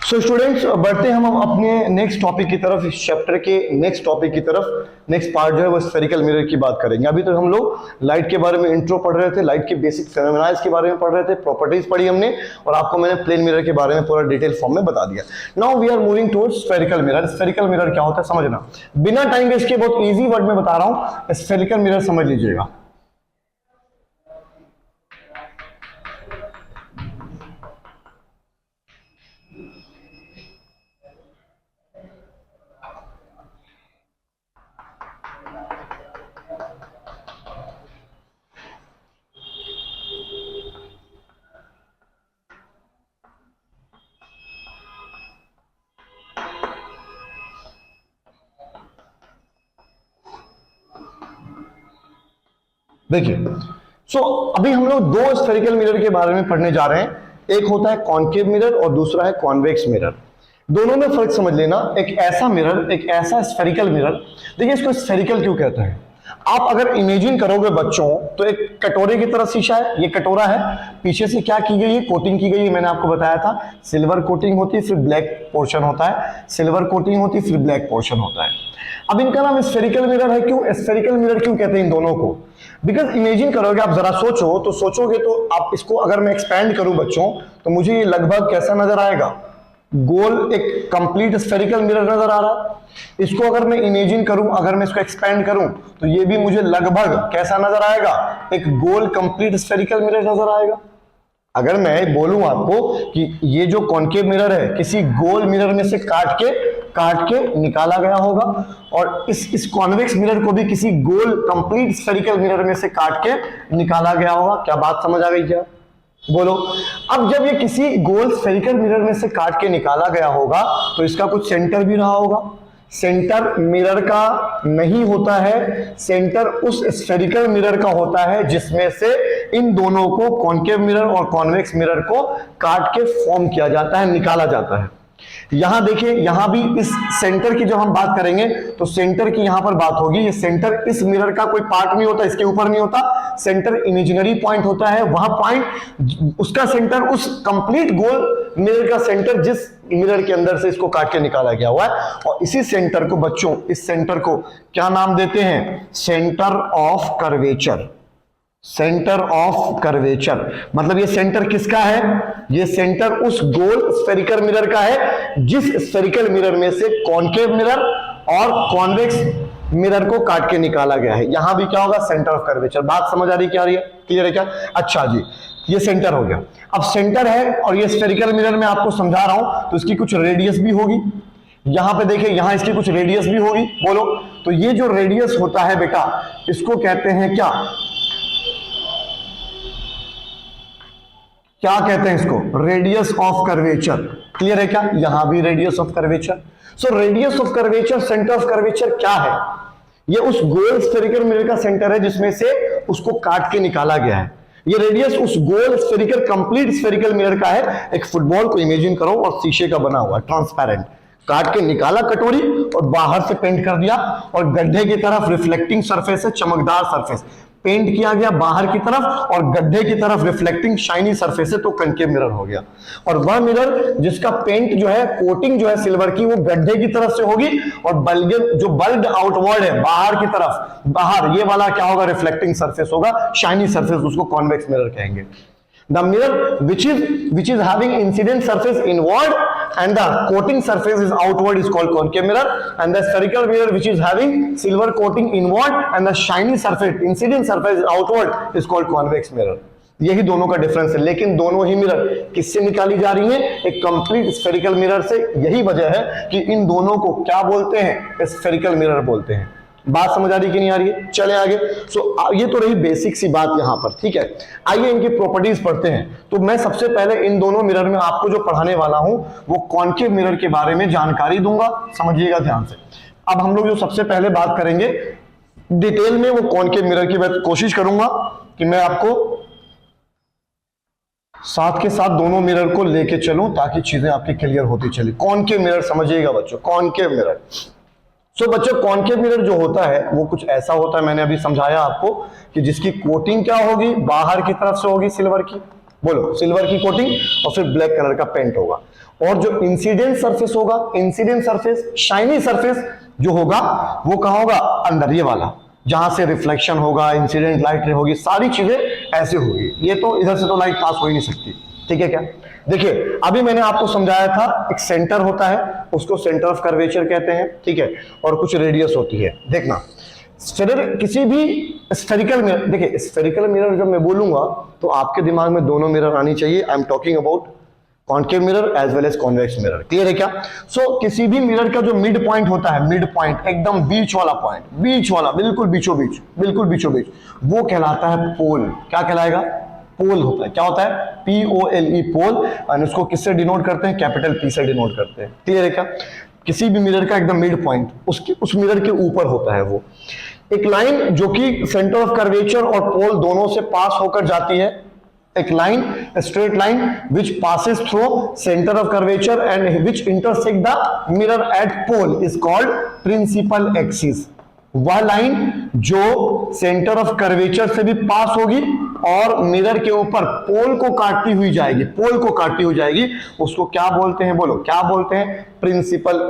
So students, बढ़ते हम अपने नेक्स्ट टॉपिक की तरफ, इस चैप्टर के नेक्स्ट टॉपिक की तरफ। नेक्स्ट पार्ट जो है वो स्फेरिकल मिरर की बात करेंगे। अभी तक हम लोग लाइट के बारे में इंट्रो पढ़ रहे थे, लाइट के बेसिक फेनोमेना के बारे में पढ़ रहे थे, प्रॉपर्टीज पढ़ी हमने, और आपको मैंने प्लेन मिरर के बारे में पूरा डिटेल फॉर्म में बता दिया। Now we are moving towards spherical mirror. Spherical mirror क्या होता है समझना, बिना टाइम वेस्ट के बहुत ईजी वर्ड में बता रहा हूं। स्फेरिकल मिरर समझ लीजिएगा। देखिए, सो अभी हम लोग दो स्फेरिकल मिरर के बारे में पढ़ने जा रहे हैं। एक होता है कॉन्केव मिरर और दूसरा है कॉन्वेक्स मिरर। दोनों में फर्क समझ लेना। एक ऐसा मिरर, एक ऐसा स्फेरिकल मिरर, देखिए इसको स्फेरिकल क्यों कहते हैं। आप अगर इमेजिन करोगे बच्चों, तो एक कटोरे की तरह शीशा है, ये कटोरा है, पीछे से क्या की गई है, कोटिंग की गई है। मैंने आपको बताया था सिल्वर कोटिंग होती है, फिर ब्लैक पोर्शन होता है, सिल्वर कोटिंग होती है, फिर ब्लैक पोर्शन होता है। अब इनका नाम स्फेरिकल मिरर है। क्यों स्फेरिकल मिरर क्यों कहते हैं इन दोनों को? बिकॉज इमेजिन करोगे आप, जरा सोचो, तो सोचोगे तो आप इसको अगर मैं एक्सपैंड करूं बच्चों, तो मुझे ये लगभग कैसा नजर आएगा, गोल एक कंप्लीट स्फेरिकल मिरर नजर आ रहा है। इसको अगर मैं इमेजिन करूं, अगर मैं इसको एक्सपैंड करूं, तो ये भी मुझे लगभग कैसा नजर आएगा, एक गोल कंप्लीट स्फेरिकल मिरर नजर आएगा। अगर मैं बोलूं आपको कि ये जो कॉन्केव मिरर है किसी गोल मिरर में से काट के निकाला गया होगा, और इस कॉन्वेक्स मिरर को भी किसी गोल कंप्लीट स्फेरिकल मिरर में से काट के निकाला गया होगा। क्या बात समझ आ गई क्या? बोलो। अब जब ये किसी गोल स्फेरिकल मिरर में से काट के निकाला गया होगा, तो इसका कुछ सेंटर भी रहा होगा। सेंटर मिरर का नहीं होता है, सेंटर उस स्फेरिकल मिरर का होता है जिसमें से इन दोनों को, कॉन्केव मिरर और कॉन्वेक्स मिरर को काट के फॉर्म किया जाता है, निकाला जाता है। यहां देखिए, यहां भी इस सेंटर की जब हम बात करेंगे तो सेंटर की यहां पर बात होगी। ये सेंटर इस मिरर का कोई पार्ट नहीं होता, इसके ऊपर नहीं होता। सेंटर इमेजिनरी पॉइंट होता है, वह पॉइंट, उसका सेंटर उस कंप्लीट गोल मिरर का सेंटर जिस मिरर के अंदर से इसको काट के निकाला गया हुआ है। और इसी सेंटर को बच्चों, इस सेंटर को क्या नाम देते हैं? Centre of curvature. Centre of curvature मतलब ये सेंटर किसका है? ये सेंटर उस गोल स्फेरिकल मिरर का है जिस स्फेरिकल मिरर में से कॉन्केव मिरर और कॉन्वेक्स मिरर को काट के निकाला गया है। यहां भी क्या होगा? Centre of curvature. बात समझ आ रही क्या? क्लियर है क्या? अच्छा जी, ये सेंटर हो गया। अब सेंटर है और ये स्फेरिकल मिरर में आपको समझा रहा हूं, तो इसकी कुछ रेडियस भी होगी। यहां पे देखिए, यहां इसकी कुछ रेडियस भी होगी। बोलो। तो ये जो रेडियस होता है बेटा, इसको कहते हैं क्या? क्या कहते हैं इसको? Radius of curvature. क्लियर है क्या? यहां भी radius of curvature. So radius of curvature, centre of curvature क्या है? ये उस गोल स्फेरिकल मिरर का सेंटर है जिसमें से उसको काट के निकाला गया है। ये रेडियस उस गोल स्फेरिकल, कंप्लीट स्फेरिकल मिरर का है। एक फुटबॉल को इमेजिन करो और शीशे का बना हुआ, ट्रांसपेरेंट, काट के निकाला कटोरी और बाहर से पेंट कर दिया, और गड्ढे की तरफ रिफ्लेक्टिंग सरफेस है, चमकदार सरफेस पेंट किया गया बाहर की तरफ, और गड्ढे की तरफ रिफ्लेक्टिंग शाइनी सरफेस है, तो कनकेव मिरर हो गया। और वह मिरर जिसका पेंट जो है, कोटिंग जो है सिल्वर की, वो गड्ढे की तरफ से होगी, और जो बल्ड आउटवर्ड है बाहर की तरफ, बाहर ये वाला क्या होगा? रिफ्लेक्टिंग सरफेस होगा, शाइनी सरफेस, उसको कॉन्वेक्स मिरर कहेंगे। The mirror which is having incident surface inward and the coating surface is outward is called concave mirror, and the spherical mirror which is having silver coating inward and the shiny surface, incident surface is outward is called convex mirror. यही दोनों का difference है। लेकिन दोनों ही mirror किससे निकाली जा रही हैं? एक कंप्लीट स्फेरिकल मिरर से। यही वजह है कि इन दोनों को क्या बोलते हैं? स्फेरिकल मिरर बोलते हैं। बात समझ आ रही कि नहीं आ रही है? चले आगे। सो ये तो रही बेसिक सी बात यहां पर, ठीक है। आइए इनकी प्रॉपर्टीज पढ़ते हैं। तो मैं सबसे पहले इन दोनों मिरर में आपको जो पढ़ाने वाला हूं वो कॉन्केव मिरर के बारे में जानकारी दूंगा, समझिएगा ध्यान से। अब हम लोग जो सबसे पहले बात करेंगे डिटेल में, वो कॉन्केव मिरर की मैं कोशिश करूंगा कि मैं आपको साथ के साथ दोनों मिरर को लेके चलूं ताकि चीजें आपकी क्लियर होती चली। कॉन्केव मिरर समझिएगा बच्चों, कॉन्केव मिरर। सो बच्चों, कॉन्केव मिरर जो होता है वो कुछ ऐसा होता है, मैंने अभी समझाया आपको, कि जिसकी कोटिंग क्या होगी? बाहर की तरफ से होगी सिल्वर की, बोलो, सिल्वर की कोटिंग और फिर ब्लैक कलर का पेंट होगा। और जो इंसिडेंट सरफेस होगा, इंसिडेंट सरफेस, शाइनी सरफेस जो होगा वो कहां होगा, अंदर ये वाला, जहां से रिफ्लेक्शन होगा, इंसिडेंट लाइट रे होगी, सारी चीजें ऐसे होगी। ये तो इधर से तो लाइट पास हो ही नहीं सकती, ठीक है क्या। देखिए अभी मैंने आपको समझाया था, एक सेंटर होता है उसको सेंटर ऑफ कर्वेचर कहते हैं, ठीक है, और कुछ रेडियस होती है। देखना किसी भी स्फेरिकल मिरर, देखिए स्फेरिकल मिरर जब मैं बोलूंगा तो आपके दिमाग में दोनों मिरर आनी चाहिए। I am talking about concave mirror as well as convex mirror, clear है क्या। सो किसी भी मिरर का जो मिड पॉइंट होता है, मिड पॉइंट एकदम बीच वाला पॉइंट, बीच वाला, बिल्कुल बीचों बीच, बिल्कुल बीचों बीच, वो कहलाता है पोल। क्या कहलाएगा, पोल होता है। क्या होता है, POLE, पोल। और उसको किससे डिनोट करते हैं, कैपिटल P से डिनोट करते हैं, क्लियर है क्या। किसी भी मिरर का एकदम मिड पॉइंट उसकी उस मिरर के ऊपर होता है वो एक लाइन जो कि सेंटर ऑफ कर्वेचर और पोल दोनों से पास होकर जाती है। एक line, straight line which passes through centre of curvature and which intersect the mirror at pole is called principal axis. वह लाइन जो सेंटर ऑफ कर्वेचर से भी पास होगी और मिरर के ऊपर पोल को काटती हुई जाएगी, पोल को काटती हुई जाएगी, उसको क्या बोलते हैं, बोलो क्या बोलते हैं, प्रिंसिपल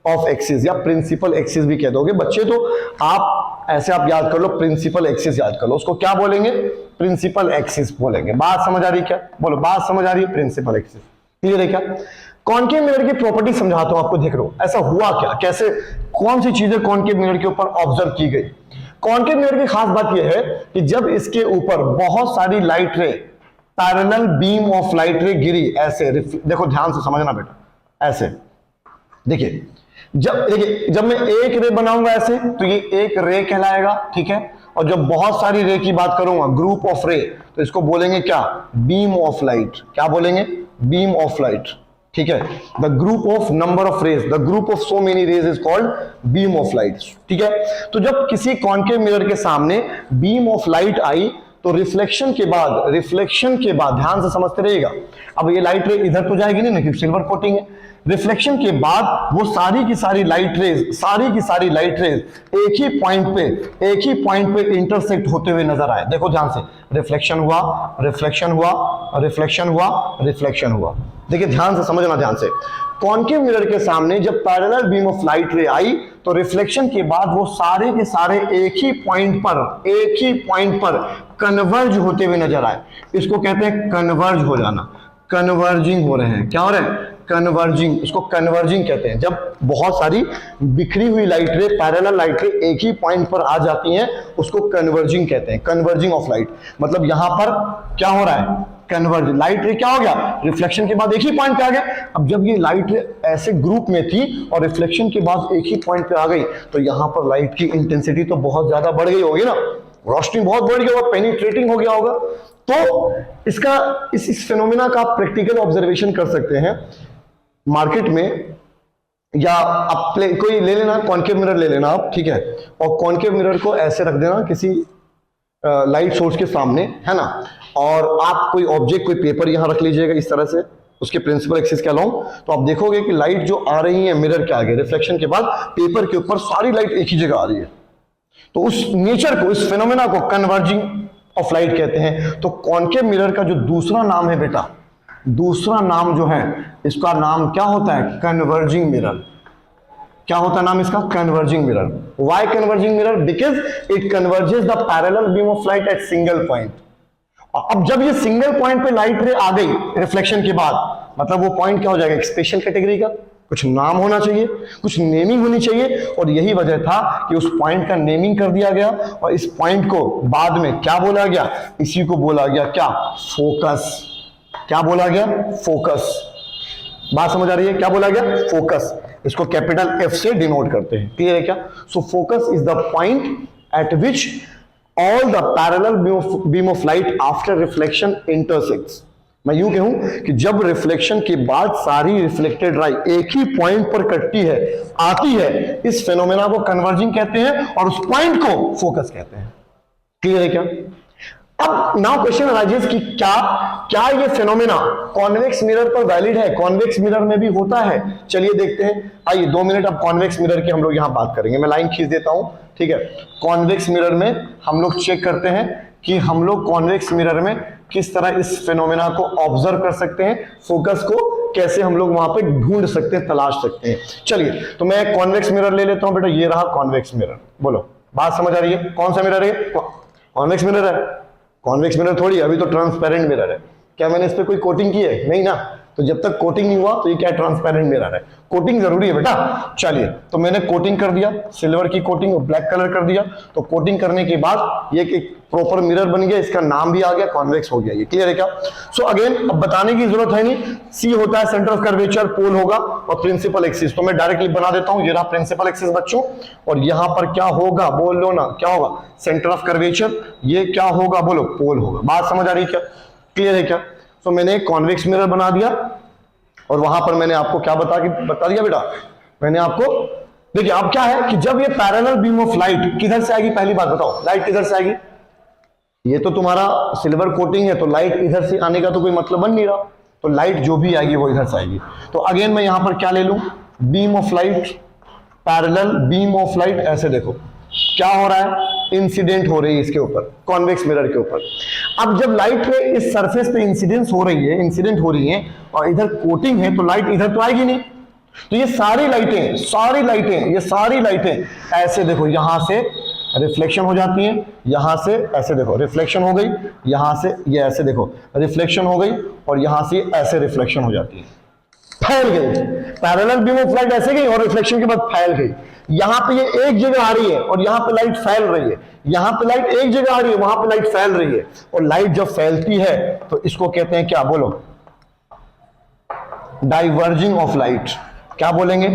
ऑफ एक्सिस या प्रिंसिपल एक्सिस भी कह दोगे बच्चे। तो आप ऐसे आप याद कर लो, प्रिंसिपल एक्सिस याद कर लो, उसको क्या बोलेंगे, प्रिंसिपल एक्सिस बोलेंगे। बात समझ आ रही क्या, बोलो बात समझ आ रही है, प्रिंसिपल एक्सिस, क्लियर है क्या। कॉन्केव मिरर की प्रॉपर्टी समझाता हूं आपको, देख लो ऐसा हुआ क्या, कैसे, कौन सी चीजें कॉन्केव मिरर के ऊपर ऑब्जर्व की गई। कॉन्केव मिरर की खास बात यह है कि जब इसके ऊपर बहुत सारी light ray, parallel beam of light रे गिरी, ऐसे देखो ध्यान से समझना बेटा, ऐसे देखिए, जब मैं एक रे बनाऊंगा ऐसे तो ये एक रे कहलाएगा, ठीक है। और जब बहुत सारी रे की बात करूंगा, ग्रुप ऑफ रे, तो इसको बोलेंगे क्या, बीम ऑफ लाइट। क्या बोलेंगे, बीम ऑफ लाइट, ठीक है। The group of number of rays, the group of so many rays is called beam of light, ठीक है। तो जब किसी कॉन्केव मिरर के सामने बीम ऑफ लाइट आई तो रिफ्लेक्शन के बाद ध्यान से समझते रहिएगा। अब ये लाइट रे इधर तो जाएगी नहीं ना, क्योंकि सिल्वर कोटिंग है। रिफ्लेक्शन के बाद वो सारी की सारी लाइट रेज एक ही पॉइंट पे इंटरसेक्ट होते हुए नजर आए। देखो ध्यान से, रिफ्लेक्शन हुआ। देखिए ध्यान से समझना, ध्यान से। कॉन्केव मिरर के सामने जब पैरेलल बीम ऑफ लाइट रे आई तो रिफ्लेक्शन के बाद वो सारे के सारे एक ही पॉइंट पर कन्वर्ज होते हुए नजर आए। इसको कहते हैं कन्वर्ज हो जाना, कन्वर्जिंग हो रहे हैं। क्या हो रहे हैं, कन्वर्जिंग, इसको कन्वर्जिंग कहते हैं। जब बहुत सारी बिखरी हुई लाइट रे, पैरेलल लाइट रे एक ही पॉइंट पर आ जाती हैं, उसको कन्वर्जिंग कहते हैं, कन्वर्जिंग ऑफ लाइट। मतलब यहां पर क्या हो रहा है, कन्वर्ज, लाइट रे क्या हो गया, रिफ्लेक्शन के बाद एक ही पॉइंट पे आ गया। अब जब ये लाइट रे ऐसे ग्रुप में थी और रिफ्लेक्शन के बाद एक ही पॉइंट पे आ गई तो यहां पर लाइट की इंटेंसिटी तो बहुत ज्यादा बढ़ गई होगी ना, रोशनी बहुत बढ़ गई होगा, पेनिट्रेटिंग हो गया होगा। तो इसका इस फिनोमिना का आप प्रैक्टिकल ऑब्जर्वेशन कर सकते हैं मार्केट में, या आप कोई ले लेना, कॉन्केव मिरर ले लेना आप, ठीक है। और कॉन्केव मिरर को ऐसे रख देना किसी लाइट सोर्स के सामने, है ना। और आप कोई ऑब्जेक्ट, कोई पेपर यहां रख लीजिएगा इस तरह से, उसके प्रिंसिपल एक्सिस के अलोंग, तो आप देखोगे कि लाइट जो आ रही है मिरर के आगे, रिफ्लेक्शन के बाद पेपर के ऊपर सारी लाइट एक ही जगह आ रही है। तो उस नेचर को, इस फिनोमेना को कन्वर्जिंग ऑफ लाइट कहते हैं। तो कॉन्केव मिरर का जो दूसरा नाम है बेटा, दूसरा नाम जो है, इसका नाम क्या होता है, कन्वर्जिंग मिरर। क्या होता है नाम इसका, converging mirror. Why converging mirror, because it converges the parallel beam of light at single point. अब जब ये सिंगल पॉइंट पे लाइट रे आ गई रिफ्लेक्शन के बाद, मतलब वो पॉइंट क्या हो जाएगा, एक स्पेशल कैटेगरी का, कुछ नाम होना चाहिए, कुछ नेमिंग होनी चाहिए। और यही वजह था कि उस पॉइंट का नेमिंग कर दिया गया और इस पॉइंट को बाद में क्या बोला गया, इसी को बोला गया क्या, फोकस। क्या बोला गया, फोकस। बात समझ आ रही है, क्या बोला गया, फोकस। इसको कैपिटल F से डिनोट करते हैं, क्लियर है क्या। सो focus is the point at which all the parallel beam of light after reflection intersects। मैं यूं कहूं कि जब रिफ्लेक्शन के बाद सारी रिफ्लेक्टेड लाइट एक ही पॉइंट पर कटती है, आती है, इस फेनोमेना को कन्वर्जिंग कहते हैं और उस पॉइंट को फोकस कहते हैं। क्लियर है क्या। अब नाउ क्वेश्चन अराइजेस कि क्या ये फेनोमेना कॉन्वेक्स मिरर पर वैलिड है, कॉन्वेक्स मिरर में भी होता है। चलिए देखते हैं, आइए 2 मिनट अब कॉन्वेक्स मिरर की हम लोग यहां बात करेंगे। मैं लाइन खींच देता हूं, ठीक है। कॉन्वेक्स मिरर में हम लोग चेक करते हैं कि हम लोग कॉन्वेक्स मिरर में किस तरह इस फिनोमेना को ऑब्जर्व कर सकते हैं, फोकस को कैसे हम लोग वहां पे ढूंढ सकते हैं, तलाश सकते हैं। चलिए, तो मैं कॉन्वेक्स मिरर ले लेता हूं बेटा, ये रहा कॉन्वेक्स मिरर। बोलो, बात समझ आ रही है? कौन सा मिरर है? कॉन्वेक्स मिरर है। कॉन्वेक्स मिरर थोड़ी, अभी तो ट्रांसपेरेंट मिरर है। क्या मैंने इस पे कोई कोटिंग की है? नहीं ना। तो जब तक कोटिंग नहीं हुआ तो ये क्या ट्रांसपेरेंट मिरर है। कोटिंग जरूरी है बेटा। चलिए, तो मैंने कोटिंग कर दिया, सिल्वर की कोटिंग और ब्लैक कलर कर दिया। तो कोटिंग करने के बाद ये एक प्रॉपर मिरर बन गया, इसका नाम भी आ गया, कॉन्वेक्स हो गया। ये क्लियर है क्या? सो अगेन, अब बताने की जरूरत है नहीं। सी होता है सेंटर ऑफ कर्वेचर, पोल होगा, और प्रिंसिपल एक्सिस। तो मैं डायरेक्टली बना देता हूं, ये रहा प्रिंसिपल एक्सिस बच्चों, और यहां पर क्या होगा? बोल लो ना, क्या होगा? Centre of curvature. ये क्या होगा? बोलो, पोल होगा। बात समझ आ रही है क्या? क्लियर है क्या? तो मैंने कॉन्वेक्स मिरर बना दिया, और वहां पर मैंने आपको क्या बता दिया बेटा? मैंने आपको, देखिए अब क्या है कि जब ये पैरेलल बीम ऑफ लाइट किधर से आएगी, पहली बात बताओ, लाइट किधर से आएगी? ये तो तुम्हारा सिल्वर कोटिंग है, तो लाइट इधर से आने का तो कोई मतलब बन नहीं रहा। तो लाइट जो भी आएगी वो इधर से आएगी। तो अगेन मैं यहां पर क्या ले लूं? Beam of light, parallel beam of light. ऐसे देखो क्या हो रहा है, इंसिडेंट हो रही है इसके ऊपर, कॉन्वेक्स मिरर के ऊपर। अब जब लाइट पे इस सरफेस पे इंसिडेंस हो रही है, इंसिडेंट हो रही है, और इधर कोटिंग है, तो लाइट इधर तो आएगी नहीं। तो ये सारी लाइटें ऐसे देखो, यहां से रिफ्लेक्शन हो जाती है, यहां से ऐसे देखो रिफ्लेक्शन हो गई, यहां से ये ऐसे देखो रिफ्लेक्शन हो गई, और यहां से ऐसे रिफ्लेक्शन हो जाती है, फैल गई। पैरेलल बीम ऑफ लाइट ऐसे गई और रिफ्लेक्शन के बाद फैल गई। यहां पे ये एक जगह आ रही है और यहां पे लाइट फैल रही है, यहां पे लाइट एक जगह आ रही है, वहां पे लाइट फैल रही है। और लाइट जब फैलती है तो इसको कहते हैं क्या? बोलो, डाइवर्जिंग ऑफ लाइट। क्या बोलेंगे?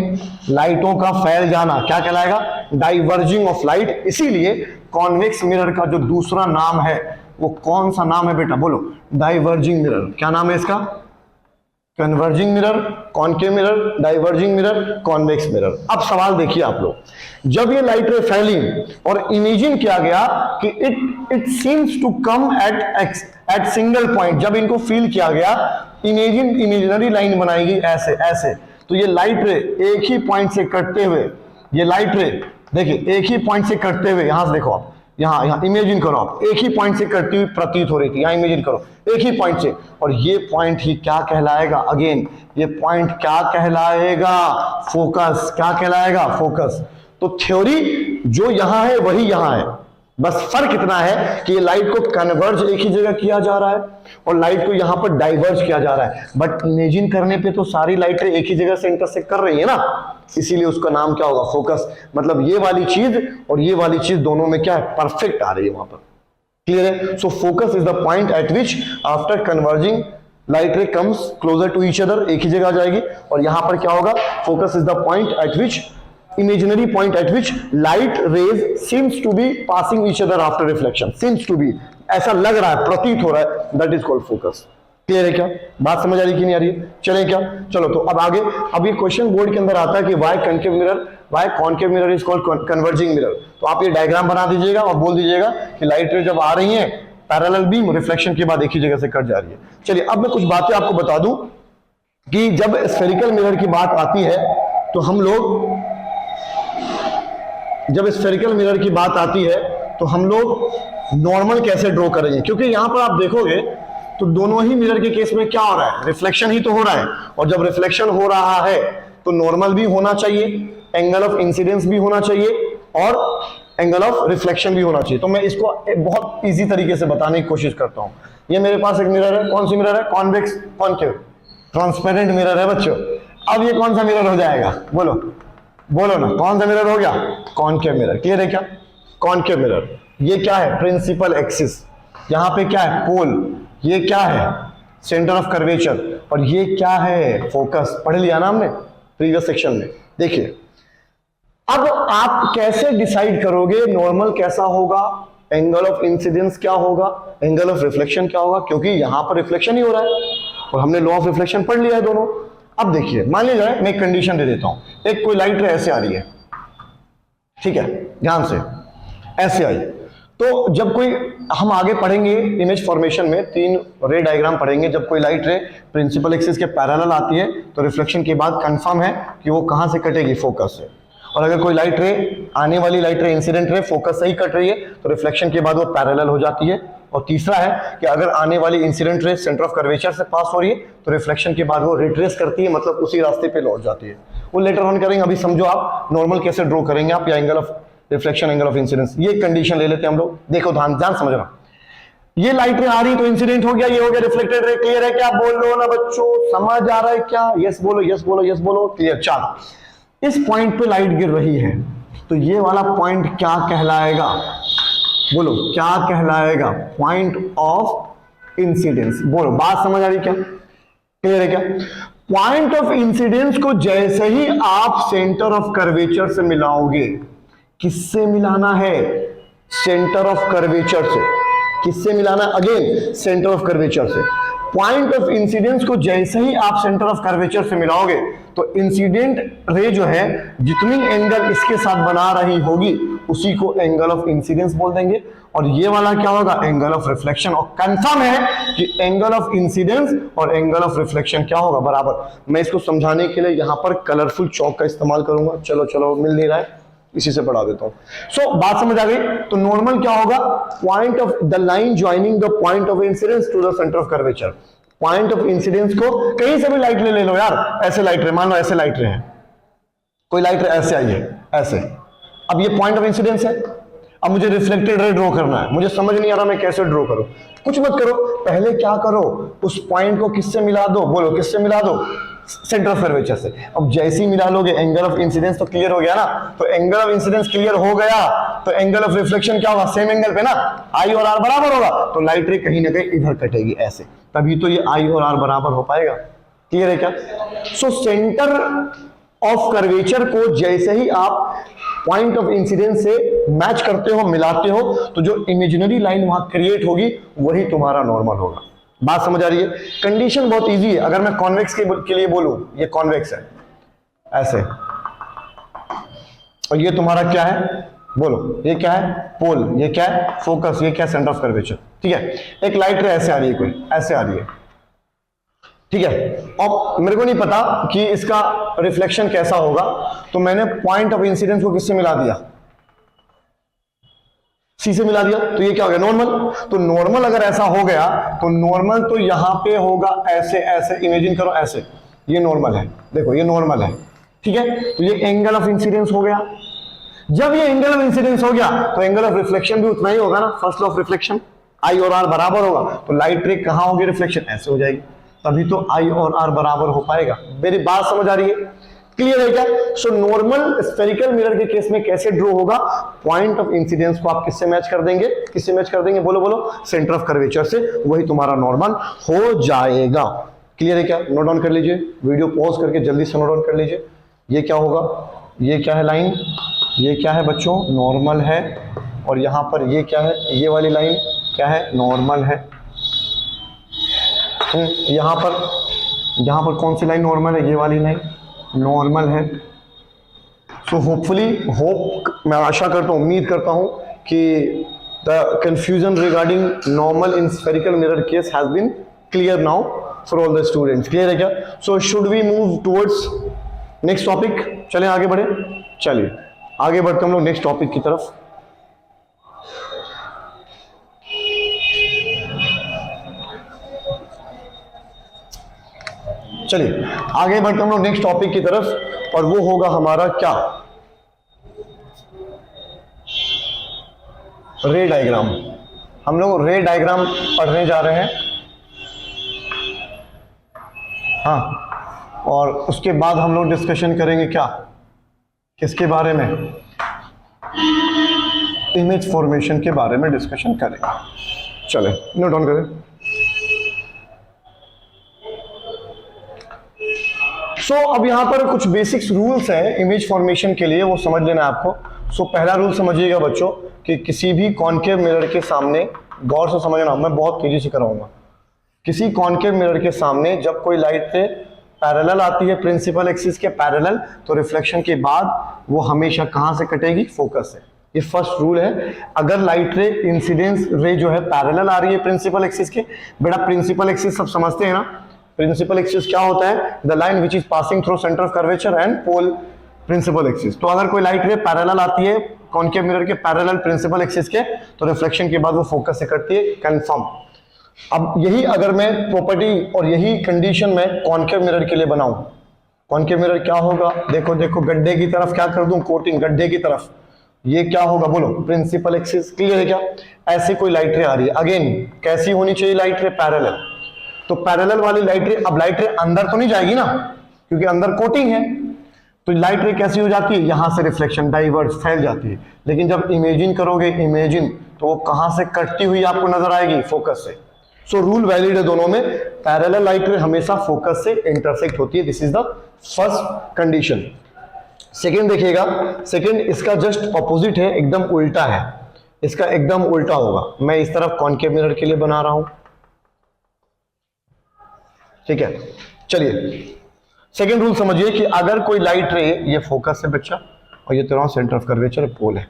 लाइटों का फैल जाना क्या कहलाएगा? Diverging of light. इसीलिए कॉन्वेक्स मिरर का जो दूसरा नाम है वो कौन सा नाम है बेटा? बोलो, डाइवर्जिंग मिरर। क्या नाम है इसका? Converging mirror, concave mirror, diverging mirror, convex mirror. अब सवाल देखिए आप लोग, जब ये लाइट रे फैली और इमेजिन किया गया कि it seems to come at single point, जब इनको फील किया गया, इमेजिनरी लाइन बनाई गई ऐसे ऐसे, तो ये लाइट रे एक ही पॉइंट से कटते हुए, ये लाइट रे देखिए एक ही पॉइंट से कटते हुए, यहां से देखो आप, यहां इमेजिन करो आप, एक ही पॉइंट से कटती हुई प्रतीत हो रही थी। यहां इमेजिन करो एक ही पॉइंट से, और ये पॉइंट ही क्या कहलाएगा? अगेन ये पॉइंट क्या कहलाएगा? फोकस। क्या कहलाएगा? फोकस। तो थ्योरी जो यहां है वही यहां है, बस फर्क इतना है कि ये लाइट को कन्वर्ज एक ही जगह किया जा रहा है और लाइट को यहां पर डाइवर्ज किया जा रहा है। बट इमेजिन करने पे तो सारी लाइटें एक ही जगह से इंटरसेक्ट कर रही है ना, इसीलिए उसका नाम क्या होगा? फोकस। मतलब ये वाली चीज और ये वाली चीज दोनों में क्या है? परफेक्ट आ रही है वहां पर। क्लियर है? So focus is the point at which after converging light ray comes closer to each other, एक ही जगह आ जाएगी। और यहां पर क्या होगा? Focus is the point at which, imaginary point at which light rays seems to be passing each other after reflection, seems to be, ऐसा लग रहा है, प्रतीत हो रहा है, that is called focus। Clear है क्या? बात समझ आ रही कि नहीं आ रही है? चलें क्या? चलो, तो अब आगे, अब ये क्वेश्चन बोर्ड के अंदर आता है कि why concave mirror, why concave mirror is called converging mirror. तो आप ये डायग्राम बना दीजिएगा और बोल दीजिएगा कि लाइट रे जब आ रही है, पैरेलल बीम रिफ्लेक्शन के बाद एक ही जगह से कट जा रही है। चलिए, अब मैं कुछ बातें आपको बता दूं कि जब स्फेरिकल मिरर की बात आती है तो हम लोग, जब स्फेरिकल मिरर की बात आती है तो हम लोग नॉर्मल कैसे ड्रॉ करेंगे, क्योंकि यहां पर आप देखोगे तो दोनों ही मिरर के केस में क्या हो रहा है? रिफ्लेक्शन ही तो हो रहा है, और जब रिफ्लेक्शन हो रहा है तो नॉर्मल भी होना चाहिए, एंगल ऑफ इंसिडेंस भी होना चाहिए, और एंगल ऑफ रिफ्लेक्शन भी होना चाहिए। तो मैं इसको बहुत इजी तरीके से बताने की कोशिश करता हूं। ये मेरे पास एक मिरर है, कौन सी मिरर है? कॉन्वेक्स कॉनकेव ट्रांसपेरेंट मिरर है बच्चों। अब ये कौन सा मिरर हो जाएगा? बोलो बोलो ना, कौन सा मिरर हो गया? Concave mirror. क्लियर है क्या? Concave mirror. ये क्या है? Principal axis. यहाँ पे क्या है? पोल। ये क्या है? Centre of curvature. और ये क्या है? फोकस। पढ़ लिया ना हमने प्रीवियस सेक्शन में। देखिए, अब आप कैसे डिसाइड करोगे नॉर्मल कैसा होगा, एंगल ऑफ इंसिडेंस क्या होगा, एंगल ऑफ रिफ्लेक्शन क्या होगा, क्योंकि यहां पर रिफ्लेक्शन ही हो रहा है और हमने लॉ ऑफ रिफ्लेक्शन पढ़ लिया है दोनों। अब देखिए, मान लीजिए मैं एक कंडीशन दे देता हूं, एक कोई लाइट रे ऐसे आ रही है, ठीक है, ध्यान से ऐसे आई, तो जब कोई, हम आगे पढ़ेंगे इमेज फॉर्मेशन में 3 रे डायग्राम पढ़ेंगे, जब कोई लाइट रे प्रिंसिपल एक्सिस के पैरेलल आती है तो रिफ्लेक्शन के बाद कंफर्म है कि वो कहां से कटेगी? फोकस से। और अगर कोई लाइट रे, आने वाली लाइट रे, इंसिडेंट रे फोकस से ही कट रही है तो रिफ्लेक्शन के बाद वो पैरेलल हो जाती है और तीसरा है कि अगर आने वाली incident ray centre of curvature से पास हो रही है तो रिफ्लेक्शन के बाद वो रिट्रेस करती है, मतलब उसी रास्ते पे लौट जाती है। वो लेटर ऑन करेंगे, अभी समझो आप नॉर्मल कैसे ड्रॉ करेंगे आप, या angle of reflection, angle of incidence. ये कंडीशन ले लेते हैं हम लोग, देखो ध्यान समझना। ये लाइट रे आ रही तो इंसिडेंट हो गया, ये हो गया रिफ्लेक्टेड रे। क्लियर है क्या? बोल लो ना बच्चों, समझ आ रहा है क्या? यस बोलो, यस बोलो, यस बोलो। क्लियर। चलो, इस पॉइंट पे लाइट गिर रही है तो ये वाला पॉइंट क्या कहलाएगा? बोलो क्या कहलाएगा? Point of incidence. बोलो, बात समझ आ रही क्या? क्लियर है क्या? पॉइंट ऑफ इंसिडेंस को जैसे ही आप सेंटर ऑफ कर्वेचर से मिलाओगे, किससे मिलाना है? सेंटर ऑफ कर्वेचर से। किससे मिलाना? अगेन सेंटर ऑफ कर्वेचर से। पॉइंट ऑफ इंसिडेंस को जैसे ही आप सेंटर ऑफ कर्वेचर से मिलाओगे तो इंसिडेंट रे जो है जितनी एंगल इसके साथ बना रही होगी उसी को एंगल ऑफ इंसिडेंस बोल देंगे, और ये वाला क्या होगा? Angle of reflection. और कंफर्म है कि एंगल ऑफ इंसिडेंस और एंगल ऑफ रिफ्लेक्शन क्या होगा? बराबर। मैं इसको समझाने के लिए यहां पर कलरफुल चौक का इस्तेमाल करूंगा। चलो चलो, मिल नहीं रहा है, इसी से पढ़ा देता हूं। सो बात समझ आ गई? तो नॉर्मल क्या होगा? Point of the line joining the point of incidence to the centre of curvature. Point of incidence को कहीं से भी लाइट ले लो यार, ऐसे लाइट रे, मान लो ऐसे लाइट रे है, कोई लाइट रे ऐसे आई है, ऐसे। अब ये पॉइंट ऑफ इंसिडेंस है, अब मुझे रिफ्लेक्टेड रे ड्रॉ करना है। मुझे समझ नहीं आ रहा मैं कैसे ड्रॉ करूं। कुछ मत करो, पहले क्या करो, उस पॉइंट को किससे मिला दो? बोलो किससे मिला दो? सेंटर ऑफ कर्वेचर से। अब जैसे ही मिला लोगे एंगल ऑफ इंसिडेंस तो क्लियर हो गया ना। तो एंगल ऑफ इंसिडेंस क्लियर हो गया तो एंगल ऑफ रिफ्लेक्शन क्या होगा? सेम एंगल पे ना, आई और आर बराबर होगा, तो लाइट रे कहीं ना कहीं इधर कटेगी ऐसे, तभी तो ये आई और आर बराबर हो पाएगा। क्लियर है क्या? सो सेंटर ऑफ कर्वेचर को जैसे ही आप पॉइंट ऑफ इंसिडेंस से मैच करते हो, मिलाते हो, तो जो इमेजिनरी लाइन वहां क्रिएट होगी वही तुम्हारा नॉर्मल होगा। बात समझ आ रही है? कंडीशन बहुत इजी है। अगर मैं कॉन्वेक्स के लिए बोलूं, ये कॉन्वेक्स है ऐसे, और ये तुम्हारा क्या है? बोलो ये क्या है? पोल। ये क्या है? फोकस। ये क्या? Centre of curvature. ठीक है। एक लाइट रे ऐसे आ रही है, कोई ऐसे आ रही है, ठीक है। और मेरे को नहीं पता कि इसका रिफ्लेक्शन कैसा होगा, तो मैंने पॉइंट ऑफ इंसिडेंस को किससे मिला दिया? सी से मिला दिया, तो ये क्या हो गया? नॉर्मल। तो नॉर्मल अगर ऐसा हो गया तो नॉर्मल तो यहां पे होगा ऐसे, ऐसे इमेजिन करो ऐसे, ये नॉर्मल है, देखो ये नॉर्मल है, ठीक है। तो ये एंगल ऑफ इंसिडेंस हो गया। जब ये एंगल ऑफ इंसिडेंस हो गया तो एंगल ऑफ रिफ्लेक्शन भी उतना ही होगा ना, फर्स्ट लॉ ऑफ रिफ्लेक्शन, आई और आर बराबर होगा, तो लाइट रे कहां होगी? रिफ्लेक्शन ऐसे हो जाएगी, तभी तो आई और आर बराबर हो पाएगा। मेरी बात समझ आ रही है? क्लियर है क्या? सो नॉर्मल स्फेरिकल मिरर के केस में कैसे ड्रॉ होगा? पॉइंट ऑफ इंसिडेंस को आप किससे मैच कर देंगे? किससे मैच कर देंगे? बोलो बोलो, सेंटर ऑफ कर्वेचर से, वही तुम्हारा नॉर्मल हो जाएगा। क्लियर है क्या? नोट डाउन कर लीजिए, वीडियो पॉज करके जल्दी से नोट डाउन कर लीजिए। ये क्या होगा? ये क्या है लाइन? ये क्या है बच्चों? नॉर्मल है। और यहां पर ये क्या है? ये वाली लाइन क्या है? नॉर्मल है। यहां पर कौन सी लाइन नॉर्मल है? ये वाली लाइन नॉर्मल है। सो होपफुली, मैं आशा करता हूं, उम्मीद करता हूं कि the confusion regarding normal in spherical mirror case has been clear now for all the students. Clear है क्या? So should we move towards next topic? चलें आगे बढ़े, चलिए आगे बढ़ते हम लोग नेक्स्ट टॉपिक की तरफ। चलिए आगे बढ़ते हम लोग नेक्स्ट टॉपिक की तरफ, और वो होगा हमारा क्या? रे डायग्राम। हम लोग रे डायग्राम पढ़ने जा रहे हैं, हाँ, और उसके बाद हम लोग डिस्कशन करेंगे क्या? किसके बारे में? इमेज फॉर्मेशन के बारे में डिस्कशन करेंगे। चले नोट डाउन करें। सो अब यहां पर कुछ बेसिक्स रूल्स हैं इमेज फॉर्मेशन के लिए, वो समझ लेना है आपको। सो पहला रूल समझिएगा बच्चों कि किसी भी कॉनकेव मिरर के सामने, गौर से समझना, मैं बहुत तेजी से कराऊंगा। किसी कॉनकेव मिरर के सामने जब कोई लाइट से पैरेलल आती है, प्रिंसिपल एक्सिस के पैरेलल, तो रिफ्लेक्शन के बाद वो हमेशा कहां से कटेगी? फोकस से। ये फर्स्ट रूल है। अगर लाइट रे, इंसिडेंस रे जो है पैरेलल आ रही है प्रिंसिपल एक्सिस के, बेटा प्रिंसिपल एक्सिस सब समझते हैं ना, प्रिंसिपल एक्सिस क्या होता है? The line which is passing through centre of curvature and pole principal axis. तो अगर कोई लाइट रे पैरेलल आती है कॉनकेव मिरर के पैरेलल प्रिंसिपल एक्सिस के, तो रिफ्लेक्शन के बाद वो फोकस से कटती है, कंफर्म। अब यही अगर मैं प्रॉपर्टी और यही कंडीशन में कॉनकेव मिरर के लिए बनाऊं, कॉनकेव मिरर क्या होगा, देखो देखो गड्ढे की तरफ क्या कर दूं, कोटिंग गड्ढे की तरफ, ये क्या होगा बोलो, प्रिंसिपल एक्सिस। क्लियर है क्या? ऐसे कोई लाइट रे आ रही है, अगेन कैसी होनी चाहिए लाइट रे, पैरेलल। तो पैरेलल वाली लाइट रे, अब लाइट रे अंदर तो नहीं जाएगी ना, क्योंकि अंदर कोटिंग है, तो लाइट रे कैसी हो जाती है, यहां से रिफ्लेक्शन डाइवर्ज फैल जाती है। लेकिन जब इमेजिन करोगे, इमेजिन, तो वो कहां से कटती हुई आपको नजर आएगी, फोकस से। सो रूल वैलिड है दोनों में, पैरेलल लाइट रे हमेशा फोकस से इंटरसेक्ट होती है। This is the first condition. Second देखिएगा, सेकेंड इसका जस्ट ऑपोजिट है, एकदम उल्टा है, इसका एकदम उल्टा होगा। मैं इस तरफ कॉनकेव मिरर के लिए बना रहा हूं, ठीक है। चलिए सेकेंड रूल समझिए कि अगर कोई लाइट रे, ये फोकस है बच्चा, और ये तेरा सेंटर ऑफ कर्वेचर पोल है,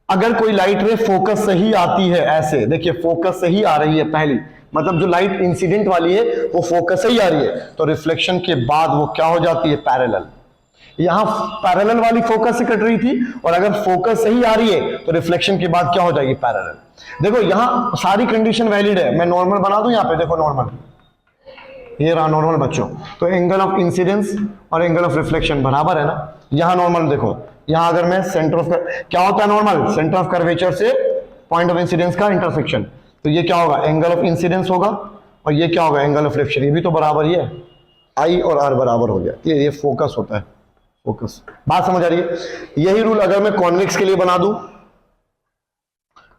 अगर कोई लाइट रे फोकस से ही आती है, ऐसे देखिए फोकस से ही आ रही है पहली, मतलब जो लाइट इंसिडेंट वाली है वो फोकस से ही आ रही है, तो रिफ्लेक्शन के बाद वो क्या हो जाती है, पैरेलल। यहां पैरेलल वाली फोकस से कट रही थी, और अगर फोकस से ही आ रही है तो रिफ्लेक्शन के बाद क्या हो जाएगी, पैरेलल। देखो यहां सारी कंडीशन वैलिड है। मैं नॉर्मल बना दूं, यहां पे देखो नॉर्मल, ये रहा नॉर्मल बच्चों, तो एंगल ऑफ इंसिडेंस और एंगल ऑफ रिफ्लेक्शन बराबर है ना। यहां नॉर्मल देखो, यहां अगर मैं सेंटर ऑफ, क्या होता है नॉर्मल, सेंटर ऑफ कर्वेचर से पॉइंट ऑफ इंसिडेंस का इंटरसेक्शन, तो ये क्या होगा, एंगल ऑफ इंसिडेंस होगा, और ये क्या होगा, एंगल ऑफ रिफ्लेक्शन। ये भी तो बराबर ही है, आई और आर बराबर हो गया, ये फोकस होता है, फोकस। बात समझ आ रही है? यही रूल अगर मैं कॉन्वेक्स के लिए बना दूं,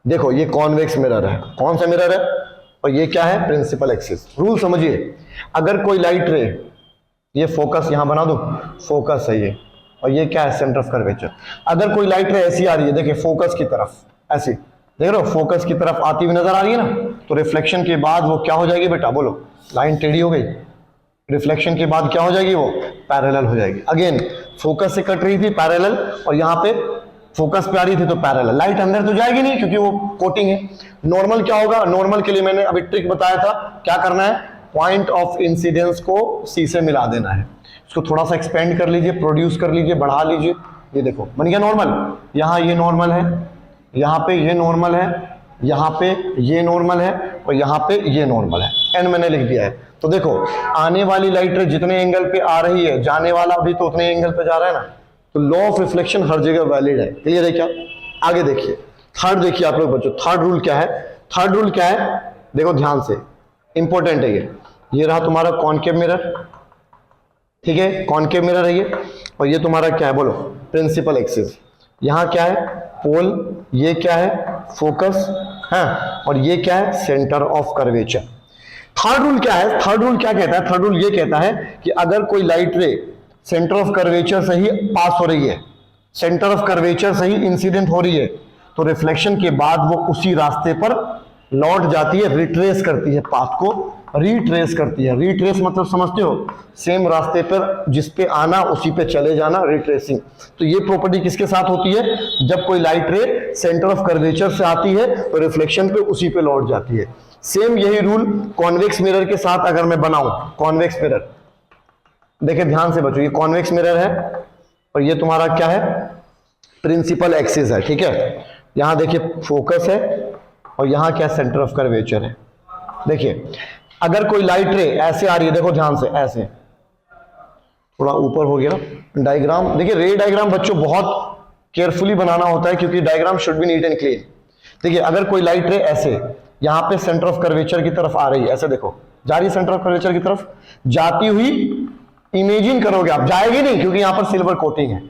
देखो ये कॉन्वेक्स मिरर है, कौन सा मिरर है, और ये क्या है, प्रिंसिपल एक्सिस। रूल समझिए, अगर कोई लाइट रे, ये फोकस यहां बना दो, फोकस है ये, और ये क्या है, सेंटर ऑफ कर्वेचर। अगर कोई लाइट रे ऐसी आ रही है, देखिए फोकस की तरफ, ऐसी देख रहे हो, फोकस की तरफ आती हुई नजर आ रही है ना, तो रिफ्लेक्शन के बाद वो क्या हो जाएगी बेटा, बोलो, लाइन टेढ़ी हो गई, रिफ्लेक्शन के बाद क्या हो जाएगी, वो पैरेलल हो जाएगी। अगेन फोकस से कट रही थी, पैरेलल, और यहां पे फोकस पे आ रही थी तो पैरेलल। लाइट अंदर तो जाएगी नहीं क्योंकि वो कोटिंग है। नॉर्मल क्या होगा, नॉर्मल के लिए मैंने अभी ट्रिक बताया था, क्या करना है, पॉइंट ऑफ इंसिडेंस को सी से मिला देना है। इसको थोड़ा सा एक्सपेंड कर लीजिए, प्रोड्यूस कर लीजिए, बढ़ा लीजिए, ये देखो बन गया नॉर्मल। यहाँ ये नॉर्मल है, यहाँ पे ये नॉर्मल है, यहाँ पे ये नॉर्मल है, और यहाँ पे ये नॉर्मल है, एन मैंने लिख दिया है। तो देखो आने वाली लाइट जितने एंगल पे आ रही है, जाने वाला भी तो उतने एंगल पे जा रहा है ना, तो लॉ ऑफ रिफ्लेक्शन हर जगह वैलिड है। क्लियर है क्या? आगे देखिए, थर्ड देखिए आप लोग बच्चों, थर्ड रूल क्या है, थर्ड रूल क्या है, देखो ध्यान से, इंपॉर्टेंट है ये रहा तुम्हारा कॉनकेव मिरर, ठीक है, कॉनकेव मिरर है ये, और ये तुम्हारा क्या है बोलो, प्रिंसिपल एक्सिस। यहाँ क्या है, पोल, ये क्या है, फोकस है, और ये क्या है, centre of curvature. Third rule क्या है, थर्ड रूल क्या कहता है, थर्ड रूल ये कहता है कि अगर कोई लाइट रे सेंटर ऑफ कर्वेचर से ही पास हो रही है, सेंटर ऑफ कर्वेचर से ही इंसिडेंट हो रही है, तो रिफ्लेक्शन के बाद वो उसी रास्ते पर लौट जाती है, रिट्रेस करती है, पाथ को रिट्रेस करती है। रिट्रेस मतलब समझते हो, सेम रास्ते पर जिस पे आना उसी पे चले जाना, रिट्रेसिंग। तो ये प्रॉपर्टी किसके साथ होती है, जब कोई लाइट रे सेंटर ऑफ कर्वेचर से आती है तो रिफ्लेक्शन पे उसी पे लौट जाती है। सेम यही रूल कॉन्वेक्स मिरर के साथ अगर मैं बनाऊं, कॉन्वेक्स मिरर, देखिए ध्यान से बच्चों, ये कॉन्वेक्स मिरर है और ये तुम्हारा क्या है, प्रिंसिपल एक्सिस है, ठीक है। यहां देखिए फोकस है और यहां क्या, सेंटर ऑफ कर्वेचर है। देखिए अगर कोई लाइट रे ऐसे आ रही है, देखो ध्यान से, ऐसे थोड़ा ऊपर हो गया डायग्राम। देखिए रे डायग्राम बच्चों बहुत केयरफुली बनाना होता है क्योंकि diagram should be neat and clean. देखिए अगर कोई लाइट रे ऐसे यहां पे सेंटर ऑफ कर्वेचर की तरफ आ रही है, ऐसे देखो जा रही है सेंटर ऑफ कर्वेचर की तरफ, जाती हुई इमेजिन करोगे आप, जाएगी नहीं क्योंकि यहां पर सिल्वर कोटिंग है,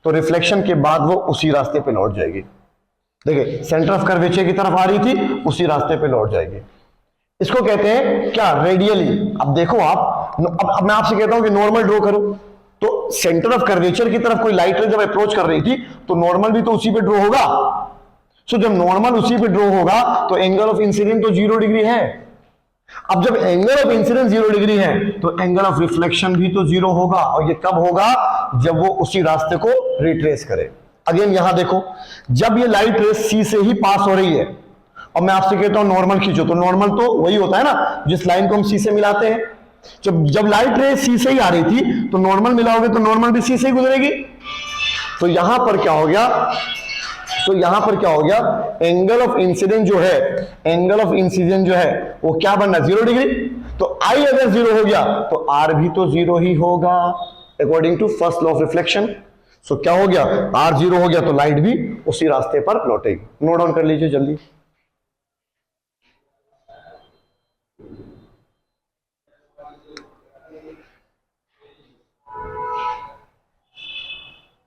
तो रिफ्लेक्शन के बाद वो उसी रास्ते पे लौट जाएगी। देखिए सेंटर ऑफ कर्वेचर की तरफ आ रही थी, उसी रास्ते पे लौट जाएगी। इसको कहते हैं क्या, रेडियली। अब देखो आप, अब मैं आपसे कहता हूं कि नॉर्मल ड्रॉ करो, तो सेंटर ऑफ कर्वेचर की तरफ कोई लाइट रे जब अप्रोच कर रही थी तो नॉर्मल भी तो उसी पे ड्रॉ होगा। सो जब नॉर्मल उसी पे ड्रॉ होगा तो एंगल ऑफ इंसिडेंस तो 0 डिग्री है। अब जब एंगल ऑफ इंसिडेंस 0 डिग्री है तो एंगल ऑफ रिफ्लेक्शन भी तो 0 होगा, और ये कब होगा, जब वो उसी रास्ते को रिट्रेस करे। अगेन यहां देखो, जब ये लाइट रे सी से ही पास हो रही है और मैं आपसे कहता हूं नॉर्मल खींचो, तो नॉर्मल तो वही होता है ना जिस लाइन को हम सी से मिलाते हैं। जब लाइट रे सी से ही आ रही थी तो नॉर्मल मिलाओगे तो नॉर्मल भी सी से ही गुजरेगी। तो यहां पर क्या हो गया, तो यहां पर क्या हो गया, एंगल ऑफ इंसिडेंट जो है, एंगल ऑफ इंसिडेंट जो है वो क्या बनना, 0 डिग्री। तो आई अगर 0 हो गया तो आर भी तो 0 ही होगा according to first law of reflection. So क्या हो गया, आर 0 हो गया तो लाइट भी उसी रास्ते पर लौटेगी। नोट डाउन कर लीजिए जल्दी।